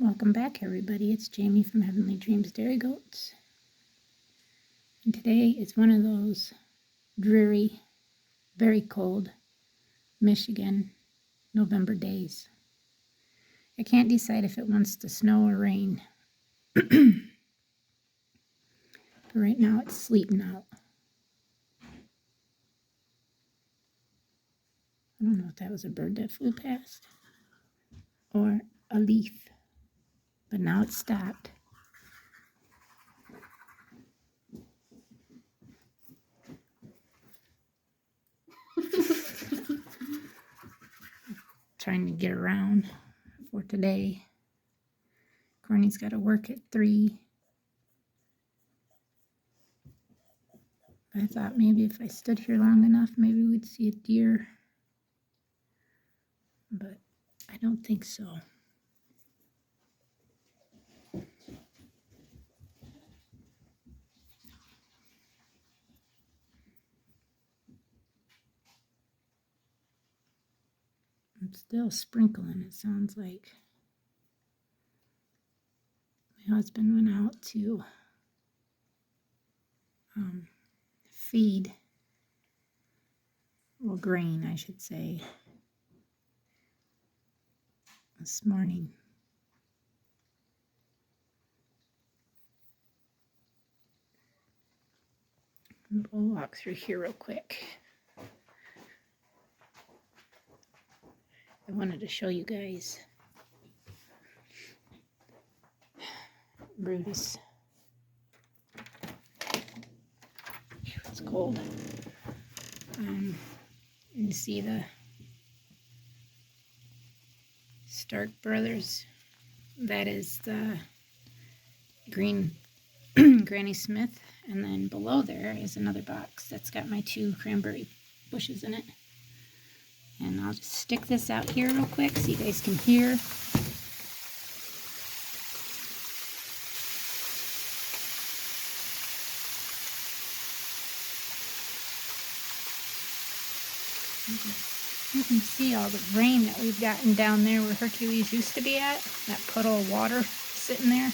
Welcome back, everybody. It's Jamie from Heavenly Dreams Dairy Goats. And today is one of those dreary, very cold Michigan November days. I can't decide if it wants to snow or rain. But right now it's sleeting out. I don't know if that was a bird that flew past or a leaf. But now it's stopped. Trying to get around for today. Corny's got to work at 3. I thought maybe if I stood here long enough, maybe we'd see a deer. But I don't think so. I'm still sprinkling, it sounds like. My husband went out to feed, well, grain, I should say, this morning. We'll walk through here real quick. I wanted to show you guys Brutus. It's cold. You see the Stark brothers. That is the green Granny Smith, and then below there is another box that's got my 2 cranberry bushes in it. And I'll just stick this out here real quick so you guys can hear. You can see all the rain that we've gotten down there where Hercules used to be at. That puddle of water sitting there.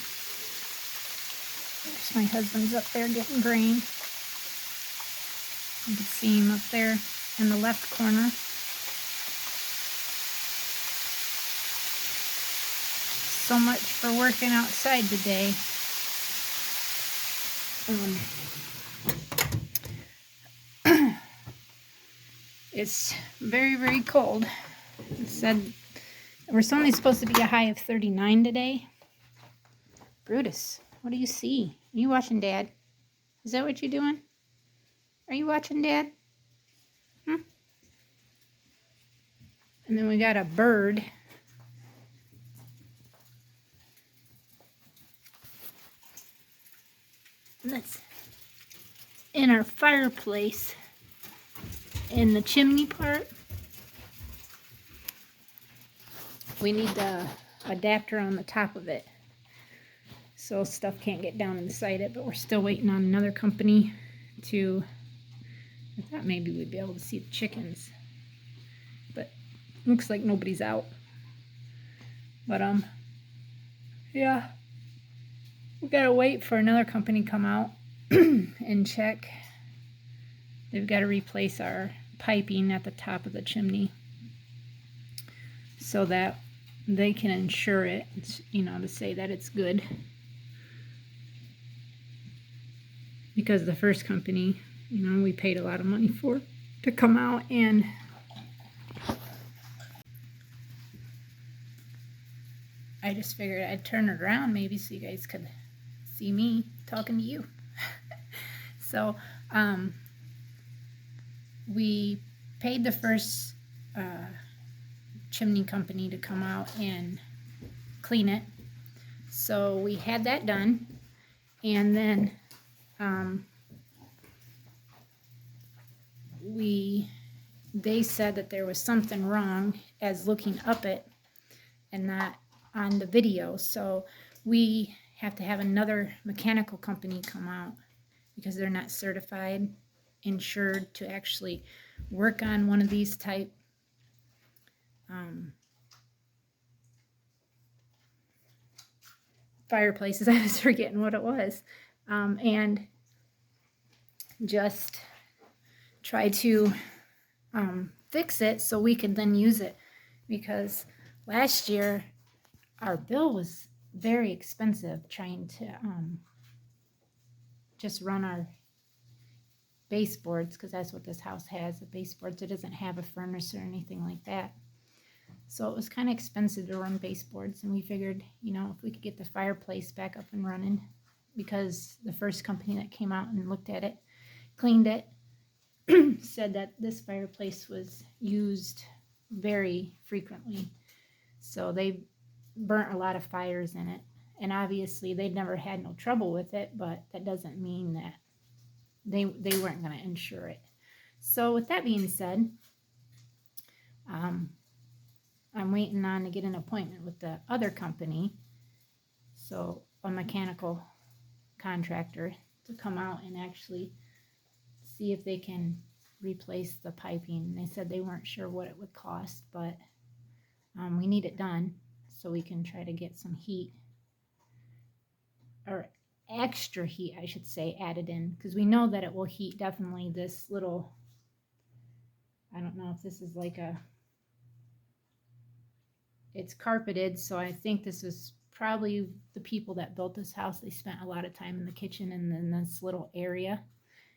There's my husband's up there getting grain. You can see him up there in the left corner. So much for working outside today. It's very, very cold. It said we're only supposed to be a high of 39 today. Brutus, what do you see? Are you watching Dad? Is that what you're doing? Are you watching Dad? And then we got a bird. That's in our fireplace in the chimney part. We need the adapter on the top of it so stuff can't get down inside it, but we're still waiting on another company to, I thought maybe we'd be able to see the chickens, but looks like nobody's out. But yeah, we gotta wait for another company to come out and check. They've got to replace our piping at the top of the chimney so that they can insure it, you know, to say that it's good. Because the first company, you know, we paid a lot of money for to come out, and I just figured I'd turn it around maybe so you guys could see me talking to you. So, we paid the first chimney company to come out and clean it. So we had that done, and then they said that there was something wrong as looking up it and not on the video. So we have to have another mechanical company come out because they're not certified, insured to actually work on one of these type fireplaces. I was forgetting what it was. And just try to fix it so we can then use it, because last year our bill was very expensive trying to just run our baseboards, because that's what this house has, the baseboards. It doesn't have a furnace or anything like that. So it was kind of expensive to run baseboards, and we figured, you know, if we could get the fireplace back up and running, because the first company that came out and looked at it, cleaned it, said that this fireplace was used very frequently. So they burnt a lot of fires in it. And obviously they'd never had no trouble with it, but that doesn't mean that they weren't going to insure it. So with that being said, I'm waiting on to get an appointment with the other company, so a mechanical contractor, to come out and actually see if they can replace the piping. They said they weren't sure what it would cost, but we need it done so we can try to get some heat, or extra heat I should say, added in, because we know that it will heat definitely this little, I don't know if this is like a, it's carpeted, so I think this is probably the people that built this house. They spent a lot of time in the kitchen and then this little area,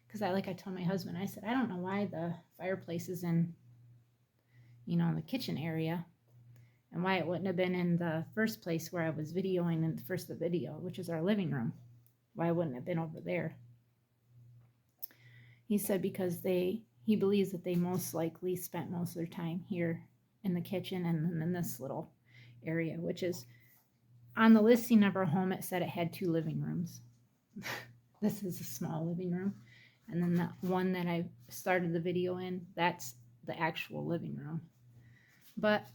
because I told my husband, I said, I don't know why the fireplace is in, you know, the kitchen area, and why it wouldn't have been in the first place where I was videoing in the first video, which is our living room. Why wouldn't it have been over there? He said because he believes that they most likely spent most of their time here in the kitchen and then in this little area, which is on the listing of our home. It said it had 2 living rooms. This is a small living room, and then the one that I started the video in, that's the actual living room. But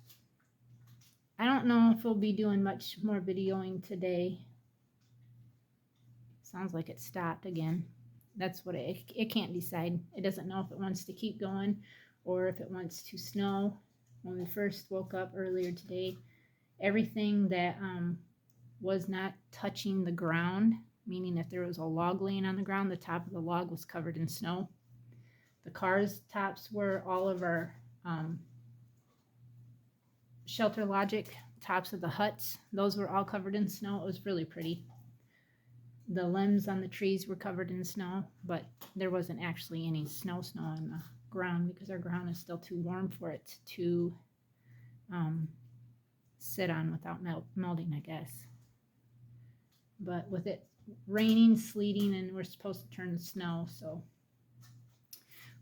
I don't know if we'll be doing much more videoing today. Sounds like it stopped again. That's what it can't decide. It doesn't know if it wants to keep going or if it wants to snow. When we first woke up earlier today, everything that was not touching the ground, meaning if there was a log laying on the ground, the top of the log was covered in snow. The car's tops were, all of our Shelter Logic tops of the huts, those were all covered in snow. It was really pretty. The limbs on the trees were covered in snow, but there wasn't actually any snow on the ground, because our ground is still too warm for it to sit on without melting, I guess. But with it raining, sleeting, and we're supposed to turn to snow, so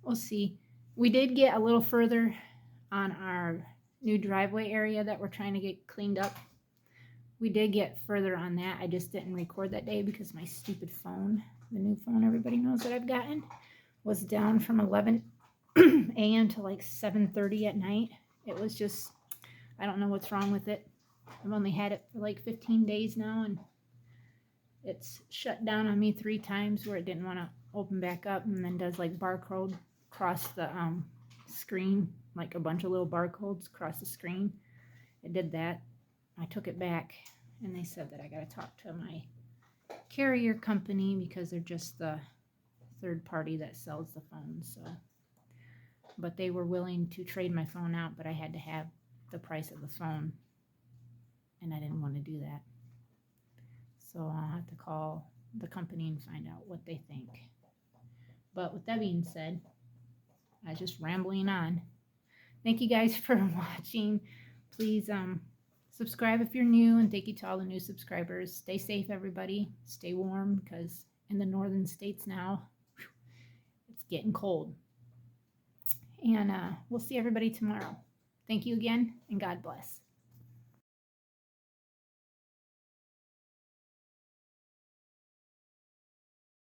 we'll see. We did get a little further on our new driveway area that we're trying to get cleaned up. We did get further on that. I just didn't record that day because my stupid phone, the new phone everybody knows that I've gotten, was down from 11 a.m. to like 7:30 at night. It was just, I don't know what's wrong with it. I've only had it for like 15 days now, and it's shut down on me 3 times where it didn't want to open back up, and then does like barcode across the screen, like a bunch of little barcodes across the screen. It did that. I took it back, and they said that I got to talk to my carrier company because they're just the third party that sells the phone. So, but they were willing to trade my phone out, but I had to have the price of the phone, and I didn't want to do that. So I'll have to call the company and find out what they think. But with that being said, I was just rambling on. Thank you guys for watching. Please subscribe if you're new, and thank you to all the new subscribers. Stay safe, everybody. Stay warm, because in the northern states now, it's getting cold. And we'll see everybody tomorrow. Thank you again, and God bless.